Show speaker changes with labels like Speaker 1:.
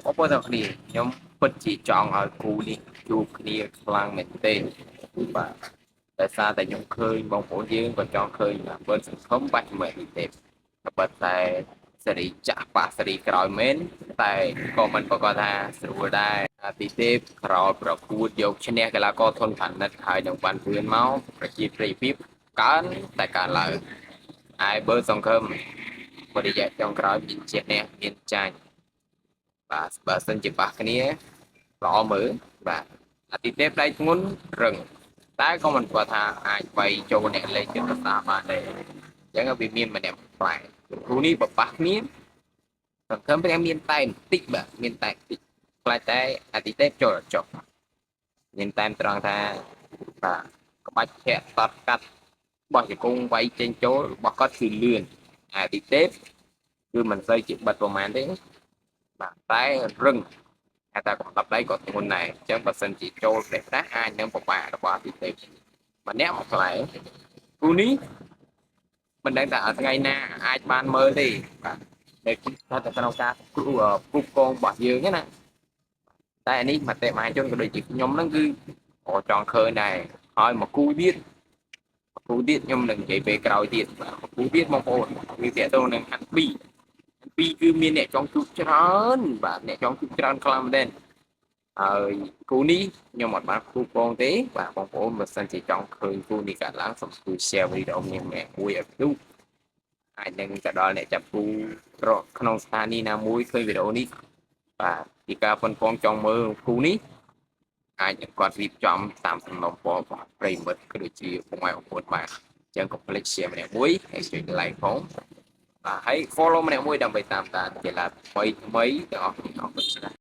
Speaker 1: អបអរសាទរខ្ញុំពិតជាចង់ឲ្យគូនេះជួបគ្នាខ្លាំងមែនទេបាទតែសារតែខ្ញុំឃើញបងប្អូនយើងក៏ចង់ឃើញបើសង្ឃឹមបាច់មែនទេតែតែសេរីចាស់ប៉ះសេរីក្រោយមែនតែក៏មិនប្រកាសថាស្រួលដែរទីទេពក្រោយប្រកួតយកឈ្នះកីឡាករធនធាននិតហើយនឹងបានពឿនមកប្រជាប្រិយភាពកើនតែកើនឡើងហើយបើសង្ឃឹមបរិយាចុងក្រោយមានជះនេះមានចាញ់បាទបើសិនជាប៉ះគ្នាល្អមើលបាទអាទិទេពដៃធ្ងន់រឹងតែក៏មិនគាត់ថាអាចវាយចូលអ្នកលេងជិតប្រសាបានដែរអញ្ចឹងវាមានម្នាក់ផ្លែគ្រូនេះបបាស់គ្នាសង្ឃឹមតែមានតែបន្តិចបាទមានតែបន្តិចខ្លាចតែអាទិទេពចូលចុះមានតែត្រង់ថាបាទក្បាច់ធាក់តត់កាត់បោះជង្គង់វាយចេញចូលរបស់គាត់គឺលឿនអាទិទេពគឺមិនសូវជាបិទប្រហែលទេបាទតែរឹងតែកម្រិតដៃក៏ធ្ងន់ដែរអញ្ចឹងបើសិនជាចូលផ្លេសផ្ដាស់អាចនឹងពិបាករបស់អាទិទេពម្នាក់មកផ្លែគូនេះមិនដឹងថាថ្ងៃណាអាចបានមើលទេបាទតែគាត់ថាក្នុងការគ្រូគូកងរបស់យើងណាតែនេះមតិមហាជនក៏ដូចជាខ្ញុំហ្នឹងគឺក៏ចង់ឃើញដែរហើយមកគូទៀតខ្ញុំនឹងនិយាយពេលក្រោយទៀតបាទគូទៀតបងប្អូនវាតទៅនឹងហាត់ពីគឺមានអ្នកចង់ជួបច្រើនបាទអ្នកចង់ជួបច្រើនខ្លាំងមែនទែនហើយគូនេះខ្ញុំអត់បានគូពងទេបាទបងប្អូនបើសិនជាចង់ឃើញគូនេះកើតឡើងសូមជួយ share វីដេអូនេះម្នាក់មួយឲ្យទូអាចនឹងទៅដល់អ្នកចាប់គូរកក្នុងស្ថានីយ៍ណាមួយឃើញវីដេអូនេះបាទពីការប៉ុនប៉ងចង់មើលគូនេះអាចនឹងគាត់រៀបចំតាមសំណុំពររបស់ប្រិមិត្តក៏ដូចជាពុកម៉ែបងប្អូនបាទអញ្ចឹងកុំភ្លេច share ម្នាក់មួយហើយជួយ like ផងហើយ follow ម្នាក់មួយដើម្បីតាមដានកីឡាថ្មីទាំងអស់គ្នាអរគុណច្រើន